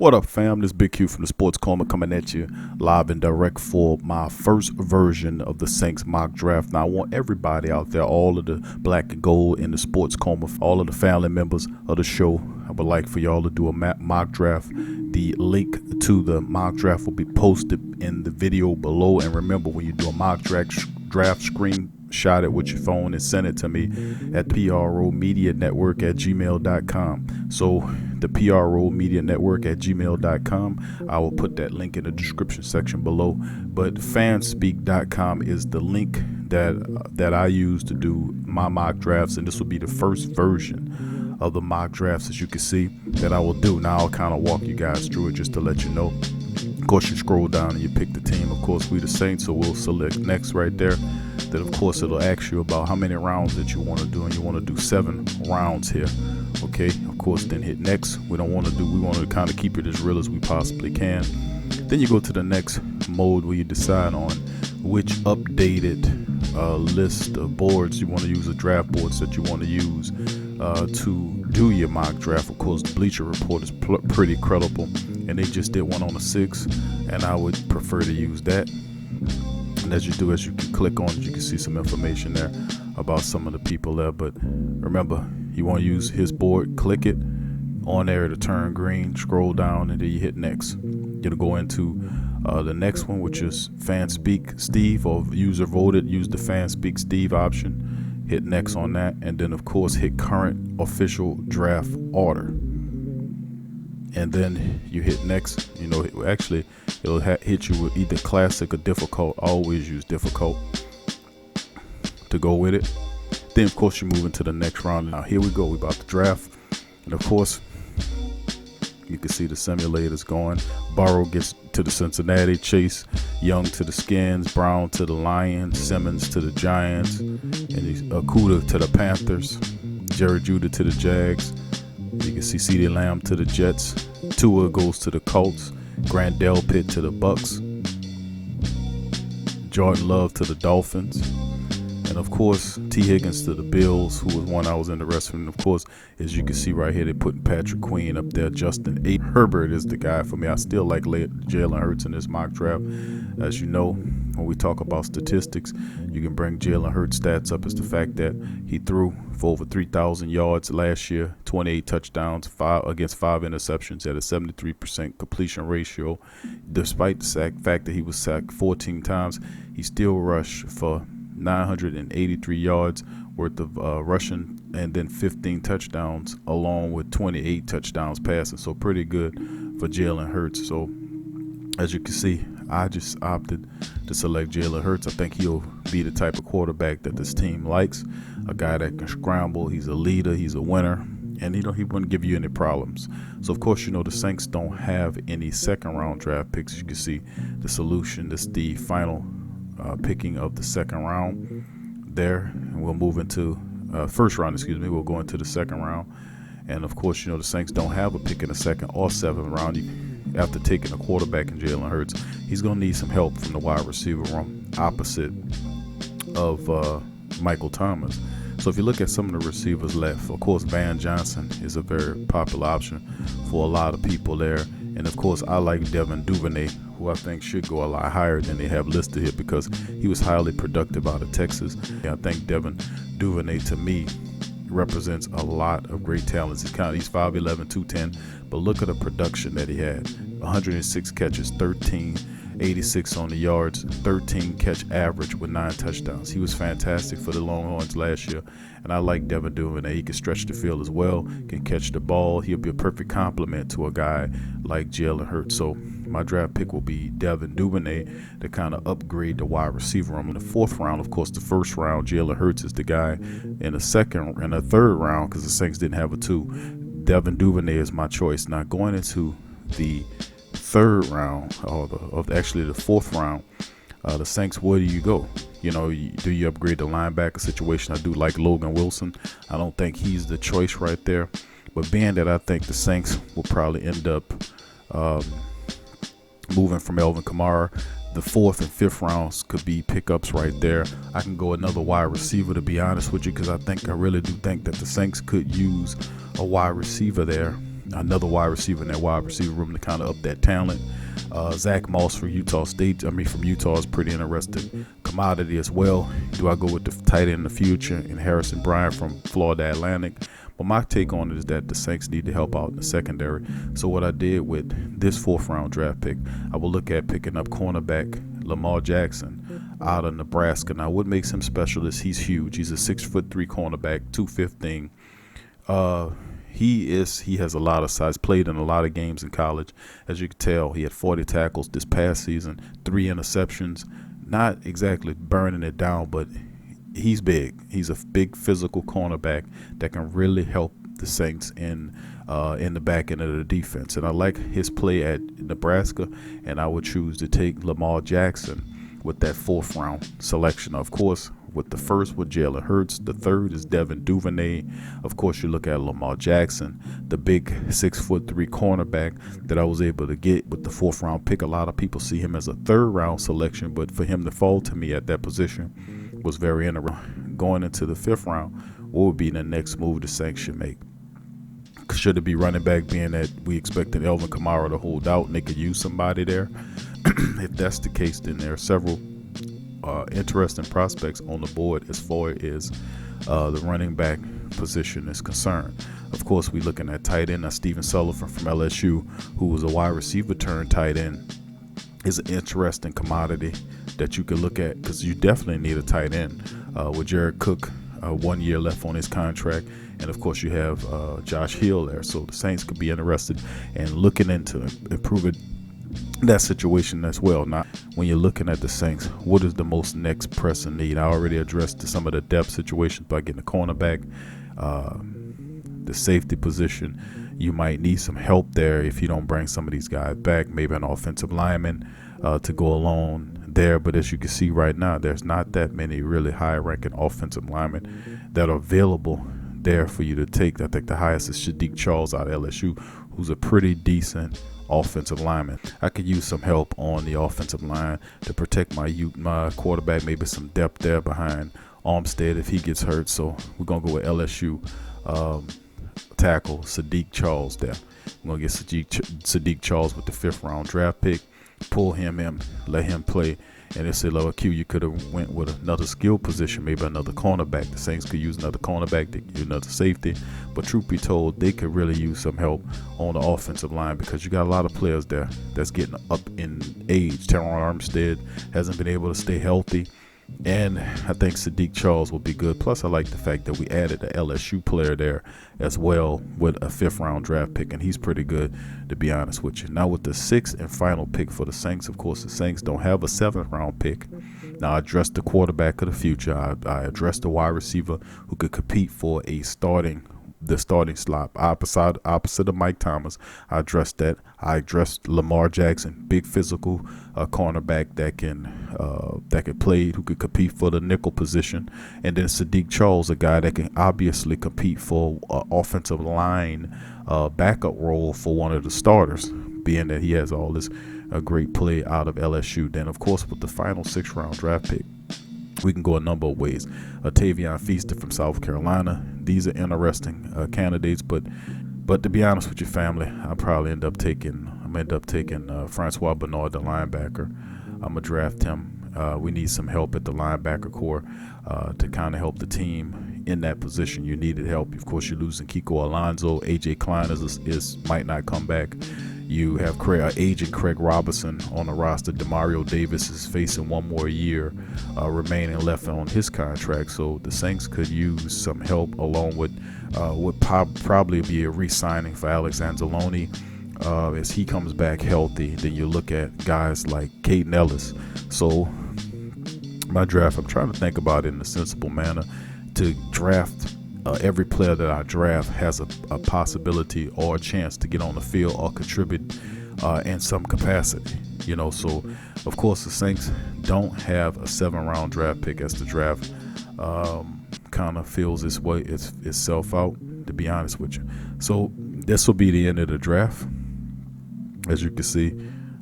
What up, fam? This Big Q from the Sports Coma coming at you live and direct for my first version of the Saints mock draft. Now, I want everybody out there, all of the black and gold in the Sports Coma, all of the family members of the show, I would like for y'all to do a mock draft. The link to the mock draft will be posted in the video below. And remember, when you do a mock draft, screenshot it with your phone and send it to me at promedianetwork@gmail.com. So the promedianetwork@gmail.com. I will put that link in the description section below. But fanspeak.com is the link that I use to do my mock drafts, and this will be the first version of the mock drafts, as you can see, that I will do. Now I'll kind of walk you guys through it just to let you know. Of course, you scroll down and you pick the team. Of course, we the Saints, so we'll select next right there. Then, of course, it'll ask you about how many rounds that you want to do, and you want to do 7 rounds here. Okay, of course, then hit next. We want to kind of keep it as real as we possibly can. Then you go to the next mode where you decide on which updated list of boards you want to use, the draft boards that you want to use to do your mock draft. Of course, the Bleacher Report is pretty credible, and they just did one on the 6th, and I would prefer to use that. And as you can click on it, you can see some information there about some of the people there. But remember, you want to use his board, click it on there to turn green, scroll down, and then you hit next. You'll go into the next one, which is Fanspeak Steve, or user voted. Use the Fanspeak Steve option. Hit next on that, and then of course hit current official draft order. And then you hit next. You know, actually it'll hit you with either classic or difficult. I always use difficult to go with it. Then of course you move into the next round. Now here we go, we about to draft, and of course you can see the simulators going. Burrow gets to the Cincinnati, Chase Young to the Skins, Brown to the Lions, Simmons to the Giants, and Okuda to the Panthers, Jerry Judy to the Jags. You can see CeeDee Lamb to the Jets, Tua goes to the Colts, Grant Delpit to the Bucks, Jordan Love to the Dolphins, and of course T. Higgins to the Bills, who was one I was interested in. Of course, as you can see right here, they're putting Patrick Queen up there. Justin Herbert is the guy for me. I still like Jalen Hurts in this mock draft. As you know, when we talk about statistics, you can bring Jalen Hurts stats up. Is the fact that he threw for over 3,000 yards last year, 28 touchdowns, 5 interceptions at a 73% completion ratio. Despite the fact that he was sacked 14 times, he still rushed for 983 yards worth of rushing, and then 15 touchdowns along with 28 touchdowns passing. So pretty good for Jalen Hurts. So as you can see, I just opted to select Jalen Hurts. I think he'll be the type of quarterback that this team likes, a guy that can scramble. He's a leader, he's a winner, and he wouldn't give you any problems. So of course, the Saints don't have any second round draft picks. You can see the solution. This is the final picking of the second round there, and we'll move into first round. We'll go into the second round, and of course, the Saints don't have a pick in the second or 7th round. After taking a quarterback in Jalen Hurts, he's going to need some help from the wide receiver room, opposite of Michael Thomas. So if you look at some of the receivers left, of course, Van Johnson is a very popular option for a lot of people there. And of course, I like Devin Duvernay, who I think should go a lot higher than they have listed here, because he was highly productive out of Texas. And I think Devin Duvernay, to me, represents a lot of great talents. He's 5'11", 210, but look at the production that he had. 106 catches, 1386 on the yards, 13 catch average with 9 touchdowns. He was fantastic for the Longhorns last year, and I like Devin Duvernay. He can stretch the field as well, can catch the ball. He'll be a perfect complement to a guy like Jalen Hurts. So my draft pick will be Devin Duvernay to kind of upgrade the wide receiver room. In the 4th round, of course, the first round, Jalen Hurts is the guy. In the second and the 3rd round, because the Saints didn't have a 2, Devin Duvernay is my choice. Now going into the 3rd round, or actually the 4th round, the Saints, where do you go? Do you upgrade the linebacker situation? I do like Logan Wilson. I don't think he's the choice right there, but being that I think the Saints will probably end up moving from Elvin Kamara, the 4th and 5th rounds could be pickups right there. I can go another wide receiver, to be honest with you, because I really do think that the Saints could use a wide receiver there another wide receiver in that wide receiver room to kind of up that talent. Zach Moss from Utah from Utah is pretty interesting commodity as well. Do I go with the tight end in the future and Harrison Bryant from Florida Atlantic? But my take on it is that the Saints need to help out in the secondary. So what I did with this 4th round draft pick, I will look at picking up cornerback Lamar Jackson out of Nebraska. Now, what makes him special is he's huge. He's a 6'3" cornerback, 215. He has a lot of size, played in a lot of games in college. As you can tell, he had 40 tackles this past season, 3 interceptions. Not exactly burning it down, but he's big. He's a big physical cornerback that can really help the Saints in the back end of the defense. And I like his play at Nebraska, and I would choose to take Lamar Jackson with that 4th round selection. Of course, with the first with Jalen Hurts, the third is Devin Duvernay. Of course, you look at Lamar Jackson, the big 6'3" cornerback that I was able to get with the 4th round pick. A lot of people see him as a 3rd round selection, but for him to fall to me at that position was very interesting. Going into the 5th round, what would be the next move the Saints should make? Should it be running back, being that we expected Elvin Kamara to hold out and they could use somebody there? If that's the case, then there are several interesting prospects on the board as far as the running back position is concerned. Of course, we're looking at tight end. Now, Stephen Sullivan from LSU, who was a wide receiver turned tight end, is an interesting commodity that you could look at, because you definitely need a tight end with Jared Cook 1 year left on his contract. And, of course, you have Josh Hill there. So the Saints could be interested in looking into improving that situation as well. Now, when you're looking at the Saints, what is the most next pressing need? I already addressed some of the depth situations by getting a cornerback, the safety position. You might need some help there if you don't bring some of these guys back, maybe an offensive lineman to go along there. But as you can see right now, there's not that many really high-ranking offensive linemen that are available there for you to take. I think the highest is Sadiq Charles out of LSU, who's a pretty decent offensive lineman. I could use some help on the offensive line to protect my quarterback, maybe some depth there behind Armstead if he gets hurt. So we're going to go with LSU tackle Sadiq Charles there. We're going to get Sadiq Charles with the 5th round draft pick, pull him in, let him play. And they say, lower Q, you could have went with another skill position, maybe another cornerback. The Saints could use another cornerback, they could use another safety. But truth be told, they could really use some help on the offensive line, because you got a lot of players there that's getting up in age. Teron Armstead hasn't been able to stay healthy. And I think Sadiq Charles will be good. Plus, I like the fact that we added the LSU player there as well with a 5th round draft pick, and he's pretty good, to be honest with you. Now, with the 6th and final pick for the Saints, of course, the Saints don't have a 7th round pick. Now, I addressed the quarterback of the future. I addressed the wide receiver who could compete for the starting slot opposite of Mike Thomas. I addressed that. I addressed Lamar Jackson, big physical cornerback that can play, who could compete for the nickel position, and then Sadiq Charles, a guy that can obviously compete for offensive line backup role for one of the starters, being that he has all this great play out of LSU. Then, of course, with the final 6th round draft pick, we can go a number of ways. Tavion Feaster from South Carolina. These are interesting candidates, but to be honest with your family, I'm gonna end up taking Francois Bernard, the linebacker. I'm gonna draft him. We need some help at the linebacker core to kind of help the team in that position. You needed help. Of course, you're losing Kiko Alonso. AJ Klein might not come back. You have agent Craig Robinson on the roster. Demario Davis is facing 1 more year remaining left on his contract. So the Saints could use some help, along with would probably be a re-signing for Alex Anzalone as he comes back healthy. Then you look at guys like Caden Ellis. So my draft, I'm trying to think about it in a sensible manner to draft. Every player that I draft has a possibility or a chance to get on the field or contribute in some capacity. So of course the Saints don't have a 7th round draft pick as the draft kind of fills itself out, to be honest with you. So this will be the end of the draft. As you can see,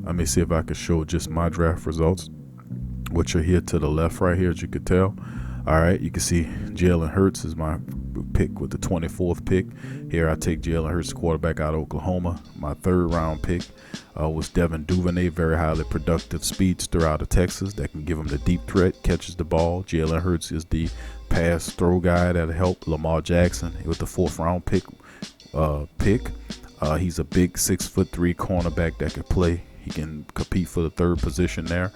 let me see if I can show just my draft results, which are here to the left right here, as you can tell. All right, you can see Jalen Hurts is my pick with the 24th pick. Here I take Jalen Hurts, quarterback out of Oklahoma. My 3rd round pick was Devin Duvernay, very highly productive speedster out of Texas that can give him the deep threat, catches the ball. Jalen Hurts is the pass throw guy that'll help Lamar Jackson with the 4th round pick. He's a big 6'3" cornerback that can play. He can compete for the 3rd position there.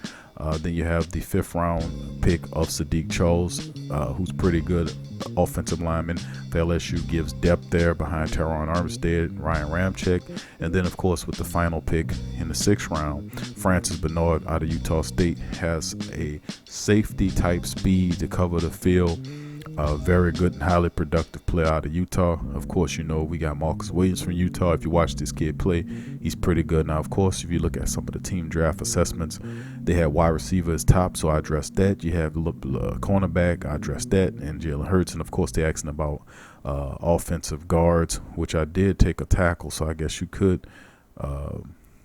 Then you have the 5th round pick of Sadiq Charles, who's pretty good offensive lineman. The LSU gives depth there behind Teron Armstead, Ryan Ramczyk. And then, of course, with the final pick in the 6th round, Francis Bernard out of Utah State has a safety type speed to cover the field. Very good and highly productive player out of Utah. Of course, you know, we got Marcus Williams from Utah. If you watch this kid play, he's pretty good. Now, of course, if you look at some of the team draft assessments, they had wide receiver as top, so I addressed that. You have cornerback, I addressed that, and Jalen Hurts. And, of course, they're asking about offensive guards, which I did take a tackle, so I guess you could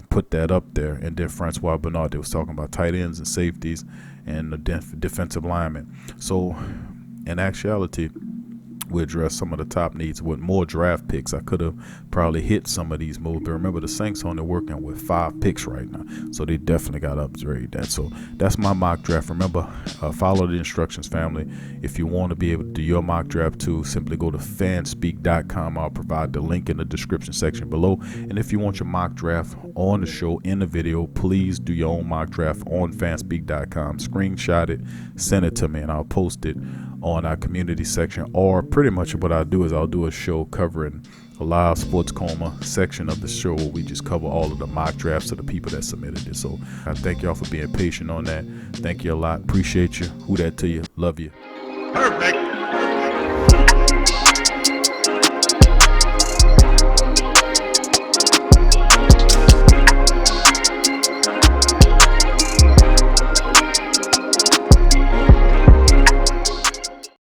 put that up there. And then Francois Bernard, they was talking about tight ends and safeties and the defensive linemen. So in actuality, we address some of the top needs with more draft picks. I could have probably hit some of these moves, but remember, the Saints only working with 5 picks right now, so they definitely got to upgrade that. So that's my mock draft. Remember, follow the instructions, family. If you want to be able to do your mock draft too, simply go to fanspeak.com. I'll provide the link in the description section below. And if you want your mock draft on the show, in the video, please do your own mock draft on fanspeak.com. Screenshot it, send it to me, and I'll post it on our community section. Or pretty much what I'll do is I'll do a show covering a live sports coma section of the show where we just cover all of the mock drafts of the people that submitted it. So I thank y'all for being patient on that. Thank you a lot. Appreciate you. Who that to you. Love you. Perfect.